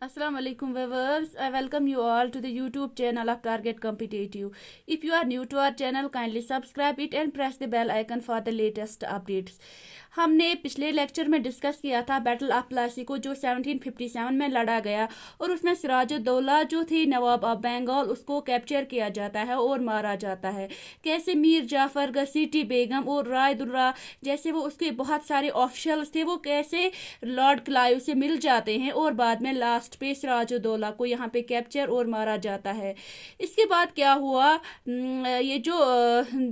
Assalamu alaikum viewers. I welcome you all to the YouTube channel of Target Competitive. If you are new to our channel, kindly subscribe it and press the bell icon for the latest updates. हमने पिछले lecture में discuss किया था battle of Plassey को जो 1757 में लड़ा गया और उसमें सिराजुद्दौला जो थी नवाब ऑफ बंगाल उसको कैप्चर किया जाता है और मारा जाता है। कैसे मीर जाफर, घसीटी बेगम और राय दुर्रा जैसे वो उसके बहुत सारे ऑफिशियल्स थे वो कैसे लॉर्ड क्लाइव से मिल जाते हैं और बाद में लास्ट पे सिराजुद्दौला को यहाँ पे कैप्चर और मारा जाता है। इसके बाद क्या हुआ, ये जो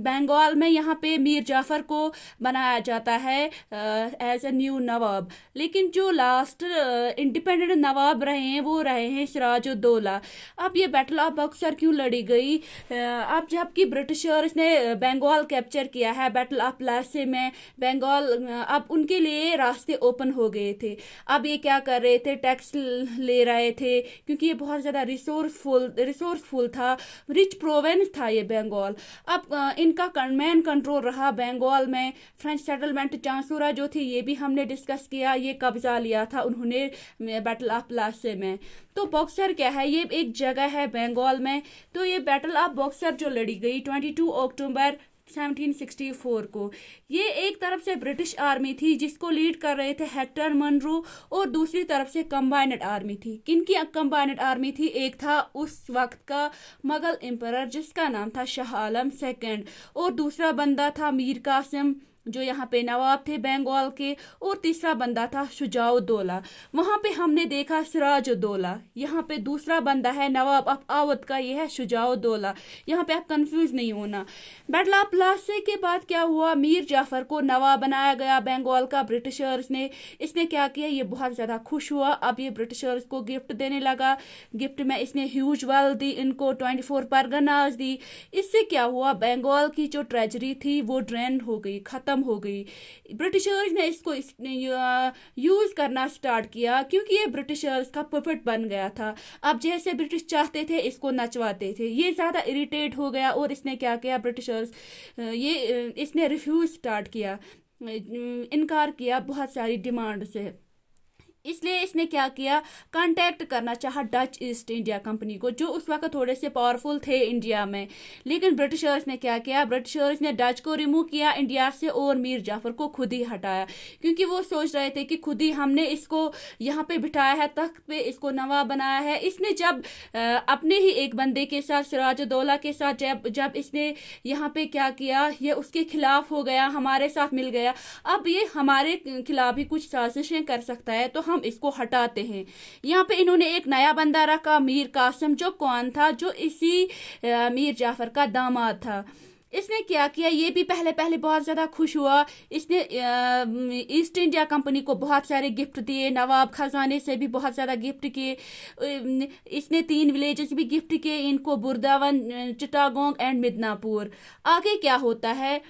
बंगाल में यहाँ पे मीर जाफर को बनाया जाता है एज ए न्यू नवाब, लेकिन जो लास्ट इंडिपेंडेंट नवाब रहे हैं वो रहे हैं सिराजुद्दौला। अब ये बैटल ऑफ बक्सर क्यों लड़ी गई? अब जबकि ब्रिटिशर्स ने बंगाल कैप्चर किया है बैटल ऑफ प्लासी में, बंगाल अब उनके लिए रास्ते ओपन हो गए थे। अब ये क्या कर रहे थे, टैक्स ले रहे थे क्योंकि ये बहुत ज़्यादा रिसोर्सफुल था, रिच प्रोविंस था ये बंगाल। अब इनका मेन कंट्रोल रहा बंगाल में। फ्रेंच सेटलमेंट चांसुरा जो थी ये भी हमने डिस्कस किया, ये कब्जा लिया था उन्होंने बैटल ऑफ प्लासी में। तो बक्सर क्या है, ये एक जगह है बंगाल में। तो ये बैटल ऑफ बक्सर जो लड़ी गई 22 अक्टूबर 1764 को, ये एक तरफ से ब्रिटिश आर्मी थी जिसको लीड कर रहे थे हेक्टर मनरो और दूसरी तरफ से कंबाइंड आर्मी थी। किनकी कंबाइंड आर्मी थी? एक था उस वक्त का मुगल एम्परर जिसका नाम था शाह आलम सेकंड और दूसरा बंदा था मीर कासिम जो यहाँ पे नवाब थे बंगाल के और तीसरा बंदा था शुजाउद्दौला। वहाँ पे हमने देखा सिराजुद्दौला, यहाँ पे दूसरा बंदा है नवाब ऑफ अवध का, ये है शुजाउद्दौला। यहाँ पे आप कंफ्यूज नहीं होना। बैटल ऑफ प्लासी के बाद क्या हुआ, मीर जाफर को नवाब बनाया गया बंगाल का ब्रिटिशर्स ने। इसने क्या किया, ये बहुत ज़्यादा खुश हुआ। अब ये ब्रिटिशर्स को गिफ्ट देने लगा। गिफ्ट में इसने ह्यूज वेल्थ दी, इनको 24 परगनास दी। इससे क्या हुआ, बंगाल की जो ट्रेजरी थी वो ड्रेन हो गई, खत्म हो गई। ब्रिटिशर्स ने इसको यूज करना स्टार्ट किया क्योंकि ये ब्रिटिशर्स का पपेट बन गया था। अब जैसे ब्रिटिश चाहते थे इसको नचवाते थे। ये ज्यादा इरिटेट हो गया और इसने क्या किया, ब्रिटिशर्स इसने रिफ्यूज स्टार्ट किया, इनकार किया बहुत सारी डिमांड से। इसलिए इसने क्या किया, कांटेक्ट करना चाहा डच ईस्ट इंडिया कंपनी को जो उस वक्त थोड़े से पावरफुल थे इंडिया में। लेकिन ब्रिटिशर्स ने क्या किया, ब्रिटिशर्स ने डच को रिमूव किया इंडिया से और मीर जाफर को खुद ही हटाया क्योंकि वो सोच रहे थे कि खुद ही हमने इसको यहाँ पे बिठाया है, तख्त पे इसको नवाब बनाया है। इसने जब अपने ही एक बंदे के साथ सिराजुद्दौला के साथ जब इसने यहाँ पे क्या किया, ये उसके खिलाफ हो गया, हमारे साथ मिल गया। अब ये हमारे खिलाफ ही कुछ साजिशें कर सकता है तो हम इसको हटाते हैं। यहाँ पे इन्होंने एक नया बंदा रखा मीर कासिम, जो कौन था, जो इसी मीर जाफर का दामाद था। इसने क्या किया, ये भी पहले पहले बहुत ज़्यादा खुश हुआ। इसने ईस्ट इंडिया कंपनी को बहुत सारे गिफ्ट दिए, नवाब खजाने से भी बहुत ज़्यादा गिफ्ट किए। इसने 3 विलेजेस भी गिफ्ट किए इनको, बुरदावन, चिटागोंग एंड मिदनापुर। आगे क्या होता है,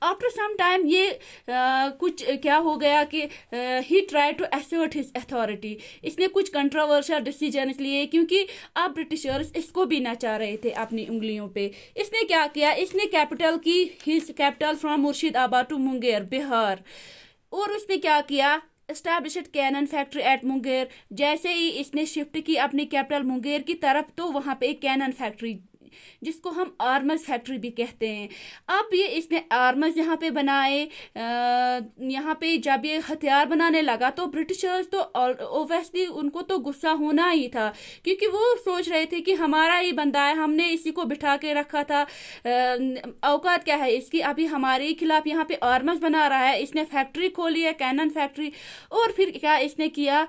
आफ्टर सम टाइम ये कुछ क्या हो गया कि he try to assert his authority. इसने कुछ कंट्रोवर्शियल डिसीजन लिए क्योंकि अब ब्रिटिशर्स इसको भी नचा रहे थे अपनी उंगलियों पे। इसने क्या किया, इसने कैपिटल की his capital from Murshidabad to Munger Bihar, और उसने क्या किया, established cannon factory at Munger. जैसे ही इसने शिफ्ट की अपनी कैपिटल मुंगेर की तरफ तो वहाँ पे एक कैनन फैक्ट्री जिसको हम आर्मर्स फैक्ट्री भी कहते हैं। अब ये इसने आर्मर्स यहाँ पे बनाए। यहाँ पे जब ये हथियार बनाने लगा तो ब्रिटिशर्स तो ओब्वियसली उनको तो गुस्सा होना ही था क्योंकि वो सोच रहे थे कि हमारा ही बंदा है, हमने इसी को बिठा के रखा था, औकात क्या है इसकी, अभी हमारे ही खिलाफ यहाँ पे आर्मर्स बना रहा है। इसने फैक्ट्री खोली है, कैनन फैक्ट्री। और फिर क्या इसने किया,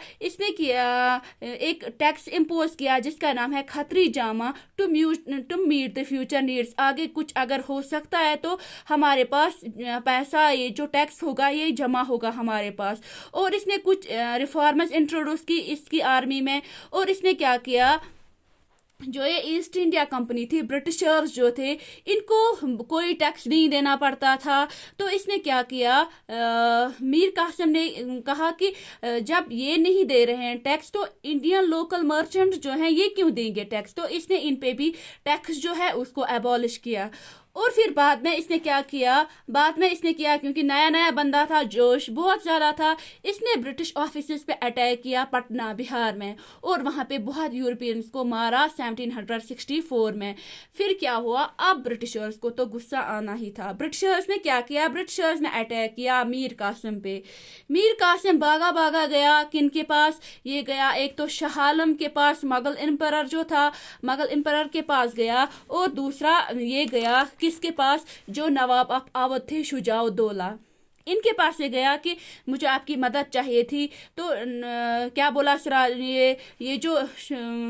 एक टैक्स इम्पोज किया जिसका नाम है खतरी जामा to meet the future needs. आगे कुछ अगर हो सकता है तो हमारे पास पैसा, ये जो टैक्स होगा ये जमा होगा हमारे पास। और इसने कुछ रिफॉर्म्स इंट्रोड्यूस की इसकी आर्मी में। और इसने क्या किया, जो ये ईस्ट इंडिया कंपनी थी, ब्रिटिशर्स जो थे, इनको कोई टैक्स नहीं देना पड़ता था। तो इसने क्या किया, मीर कासिम ने कहा कि जब ये नहीं दे रहे हैं टैक्स तो इंडियन लोकल मर्चेंट जो हैं ये क्यों देंगे टैक्स। तो इसने इन पे भी टैक्स जो है उसको एबॉलिश किया। और फिर बाद में इसने क्या किया, क्योंकि नया नया बंदा था, जोश बहुत ज़्यादा था, इसने ब्रिटिश ऑफिसर्स पे अटैक किया पटना बिहार में, और वहाँ पे बहुत यूरोपियंस को मारा 1764 में। फिर क्या हुआ, अब ब्रिटिशर्स को तो गुस्सा आना ही था। ब्रिटिशर्स ने क्या किया, ब्रिटिशर्स ने अटैक किया मीर कासिम पे। मीर कासिम भागा भागा गया किन के पास, ये गया एक तो शाह आलम के पास, मुगल एम्परर जो था, मुगल एम्परर के पास गया, और दूसरा ये गया किसके पास, जो नवाब ऑफ अवध थे, शुजाउद्दौला, इनके पास से गया कि मुझे आपकी मदद चाहिए थी। तो क्या बोला, ये जो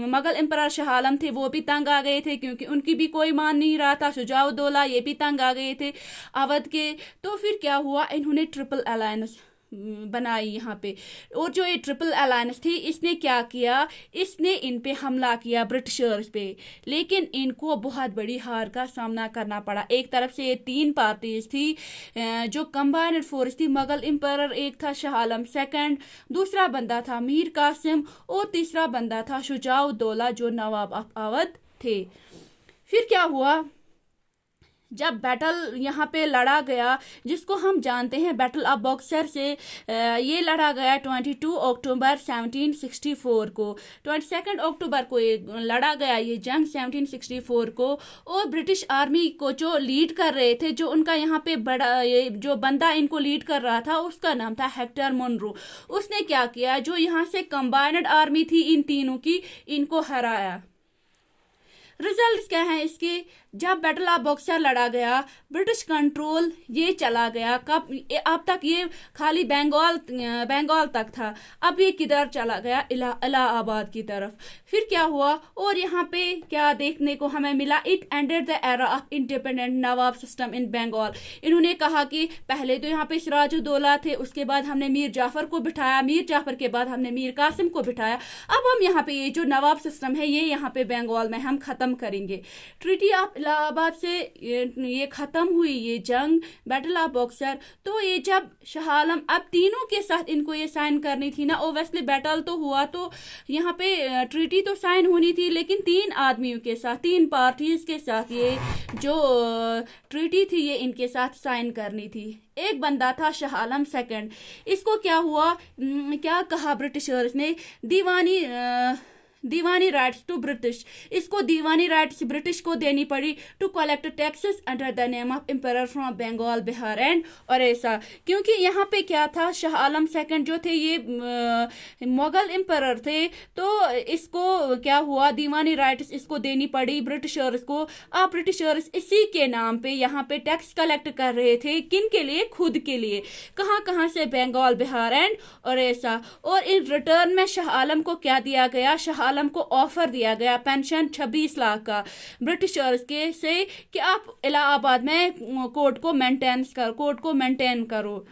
मुगल एम्परर शाह आलम थे वो भी तंग आ गए थे, क्योंकि उनकी भी कोई मान नहीं रहा था। शुजाउद्दौला ये भी तंग आ गए थे अवध के। तो फिर क्या हुआ, इन्होंने ट्रिपल अलायंस बनाई यहाँ पे, और जो ये ट्रिपल अलायंस थी, इसने क्या किया, इसने इन पे हमला किया ब्रिटिशर्स पे, लेकिन इनको बहुत बड़ी हार का सामना करना पड़ा। एक तरफ से ये 3 पार्टीज थी जो कंबाइंड फोर्स थी, मुगल एम्परर एक था शाह आलम सेकंड, दूसरा बंदा था मीर कासिम, और तीसरा बंदा था शुजाउद्दौला जो नवाब ऑफ अवध थे। फिर क्या हुआ, जब बैटल यहाँ पे लड़ा गया, जिसको हम जानते हैं बैटल ऑफ बक्सर से, ये लड़ा गया 22 अक्टूबर 1764 को, 22 अक्टूबर को ये लड़ा गया ये जंग 1764 को। और ब्रिटिश आर्मी को जो लीड कर रहे थे, जो उनका यहाँ पे बड़ा ये जो बंदा इनको लीड कर रहा था, उसका नाम था हेक्टर मुनरो। उसने क्या किया, जो यहाँ से कंबाइंड आर्मी थी इन तीनों की, इनको हराया। रिजल्ट क्या है इसके, जब बैटल ऑफ बक्सर लड़ा गया, ब्रिटिश कंट्रोल ये चला गया, कब अब तक ये खाली बंगाल तक था, अब ये किधर चला गया, इलाहाबाद की तरफ। फिर क्या हुआ, और यहाँ पे क्या देखने को हमें मिला, it ended the era of independent nawab system in Bengal. इन्होंने कहा कि पहले तो यहाँ पे सिराजुद्दौला थे, उसके बाद हमने मीर जाफर को बिठाया, मीर जाफर के बाद हमने मीर कासिम को बिठाया, अब हम यहाँ पे ये जो नवाब सिस्टम है ये यहाँ पे बंगाल में हम खत्म करेंगे। ट्रीटी ऑफ इलाहाबाद से ये खत्म हुई ये जंग, बैटल ऑफ बक्सर। तो ये जब शाह आलम, अब तीनों के साथ इनको ये साइन करनी थी ना, ओब्वियसली बैटल तो हुआ, तो यहाँ पे ट्रीटी तो साइन होनी थी, लेकिन 3 आदमियों के साथ, 3 पार्टीज के साथ ये जो ट्रीटी थी ये इनके साथ साइन करनी थी। एक बंदा था शाह आलम सेकंड। इसको क्या हुआ, क्या कहा ब्रिटिशर्स ने, दीवानी राइट्स टू ब्रिटिश, इसको दीवानी राइट्स ब्रिटिश को देनी पड़ी to collect taxes under the name of emperor from Bengal, Bihar and Odisha. क्योंकि यहाँ पे क्या था, शाह आलम सेकंड जो थे ये मुगल एम्परर थे, तो इसको क्या हुआ, दीवानी राइट्स इसको देनी पड़ी ब्रिटिशर्स को। अब ब्रिटिशर्स इसी के नाम पे यहाँ पे टैक्स कलेक्ट कर रहे थे, किन के लिए, खुद के लिए। कहाँ कहाँ से, बंगाल, बिहार एंड ओडिशा। और इन रिटर्न में शाह आलम को क्या दिया गया, शाह आलम को ऑफर दिया गया पेंशन 26 लाख का ब्रिटिशर्स के से, कि आप इलाहाबाद में कोर्ट को मेंटेन करो।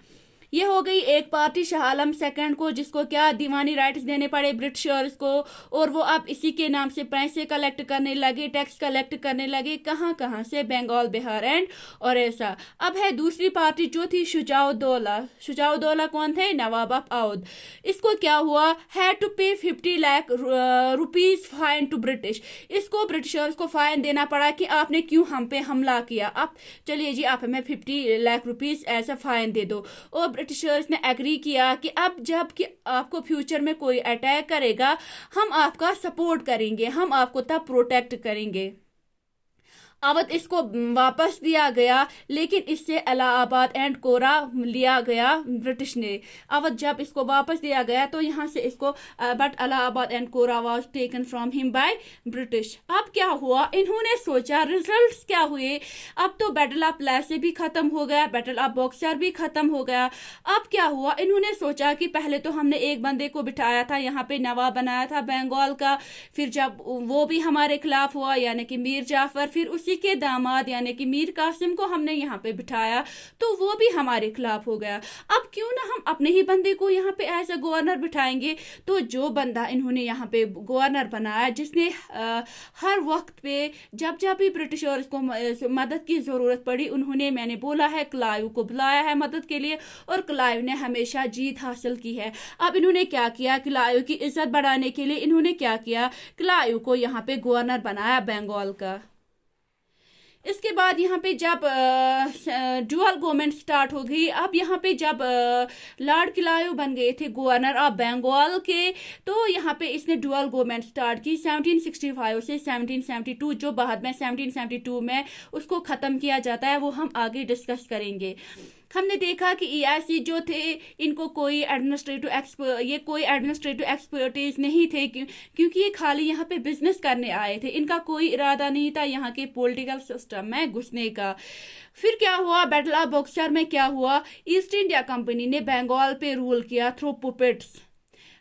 ये हो गई एक पार्टी शाह आलम सेकंड को, जिसको क्या दीवानी राइट्स देने पड़े ब्रिटिशर्स को, और वो अब इसी के नाम से पैसे कलेक्ट करने लगे, टैक्स कलेक्ट करने लगे, कहाँ कहाँ से, बंगाल, बिहार एंड ओडिशा। अब है दूसरी पार्टी जो थी शुजाउद्दौला कौन थे, नवाब ऑफ अवध। इसको क्या हुआ, had to pay 50 lakh rupees fine to British. इसको ब्रिटिशर्स को फाइन देना पड़ा कि आपने क्यों हम पे हमला किया, आप चलिए जी आप हमें 50 लाख रुपीज ऐसा फाइन दे दो। और ब्रिटिशर्स ने एग्री किया कि अब जब कि आपको फ्यूचर में कोई अटैक करेगा, हम आपका सपोर्ट करेंगे, हम आपको तब प्रोटेक्ट करेंगे। अवध इसको वापस दिया गया, लेकिन इससे इलाहाबाद एंड कोरा लिया गया ब्रिटिश ने। अवध जब इसको वापस दिया गया तो यहाँ से इसको, but Allahabad and Kora was taken from him by British. अब क्या हुआ, इन्होंने सोचा, रिजल्ट्स क्या हुए, अब तो बैटल ऑफ प्लेसी भी खत्म हो गया, बैटल ऑफ बक्सर भी खत्म हो गया। अब क्या हुआ, इन्होंने सोचा कि पहले तो हमने एक बंदे को बिठाया था यहाँ पे, नवाब बनाया था बंगाल का, फिर जब वो भी हमारे खिलाफ हुआ यानी कि मीर जाफर, फिर उसी के दामाद यानी कि मीर कासिम को हमने यहाँ पे बिठाया, तो वो भी हमारे खिलाफ हो गया। अब क्यों ना हम अपने ही बंदे को यहाँ पे एज ए गवर्नर बिठाएंगे। तो जो बंदा इन्होंने यहाँ पे गवर्नर बनाया, जिसने हर वक्त पे जब जब भी ब्रिटिशर्स को मदद की जरूरत पड़ी, उन्होंने, मैंने बोला है, क्लाइव को बुलाया है मदद के लिए, और क्लाइव ने हमेशा जीत हासिल की है। अब इन्होंने क्या किया, क्लाइव की इज्जत बढ़ाने के लिए इन्होंने क्या किया, क्लाइव को यहाँ पे गवर्नर बनाया बंगाल का। इसके बाद यहाँ पे जब डुअल गवर्नमेंट स्टार्ट हो गई, अब यहाँ पे जब लॉर्ड क्लाइव बन गए थे गवर्नर ऑफ बंगाल के, तो यहाँ पे इसने डुअल गवर्नमेंट स्टार्ट की 1765 से 1772, जो बाद में 1772 में उसको ख़त्म किया जाता है, वो हम आगे डिस्कस करेंगे। हमने देखा कि ईआईसी जो थे इनको कोई एडमिनिस्ट्रेटिव एक्सपर्टीज नहीं थे, क्योंकि ये खाली यहाँ पे बिजनेस करने आए थे, इनका कोई इरादा नहीं था यहाँ के पॉलिटिकल सिस्टम में घुसने का। फिर क्या हुआ, बैटल ऑफ बक्सर में क्या हुआ, ईस्ट इंडिया कंपनी ने बंगाल पे रूल किया थ्रू पुपेट्स।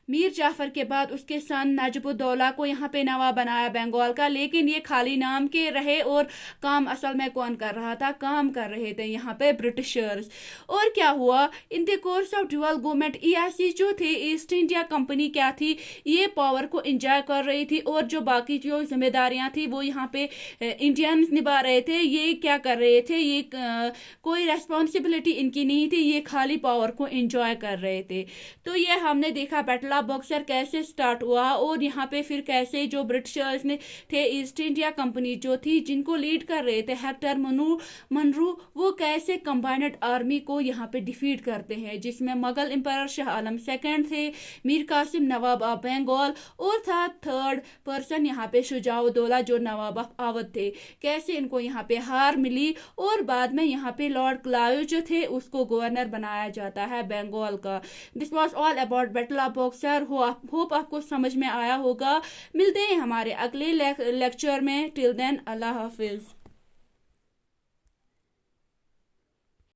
मीर जाफर के बाद उसके सन नजबुद्दौला को यहाँ पे नवाब बनाया बंगाल का, लेकिन ये खाली नाम के रहे और काम असल में कौन कर रहा था, काम कर रहे थे यहाँ पे ब्रिटिशर्स। और क्या हुआ, in the course of dual government EIC जो थे, ईस्ट इंडिया कंपनी क्या थी, ये पावर को एंजॉय कर रही थी, और जो बाकी जो जिम्मेदारियां थी वो यहाँ पे इंडियंस निभा रहे थे। ये क्या कर रहे थे, ये कोई रेस्पॉन्सिबिलिटी इनकी नहीं थी, ये खाली पावर को एंजॉय कर रहे थे। तो ये हमने देखा बैटल बक्सर कैसे स्टार्ट हुआ, और यहाँ पे फिर कैसे जो ब्रिटिशर्स ने थे, ईस्ट इंडिया कंपनी जो थी जिनको लीड कर रहे थे हेक्टर मनरू, वो कैसे कंबाइंड आर्मी को यहाँ पे डिफीट करते हैं, जिसमें मुगल एम्पायर शाह आलम सेकंड थे, मीर कासिम नवाब ऑफ बंगाल, और था थर्ड पर्सन यहाँ पे शुजाउद्दौला जो नवाब ऑफ अवध थे। कैसे इनको यहाँ पे हार मिली, और बाद में यहाँ पे लॉर्ड क्लाइव जो थे उसको गवर्नर बनाया जाता है बंगाल का। This was all about battle of Buxar. Hope आपको समझ में आया होगा। मिलते हैं हमारे अगले लेक्चर में। टिल देन अल्लाह हाफिज।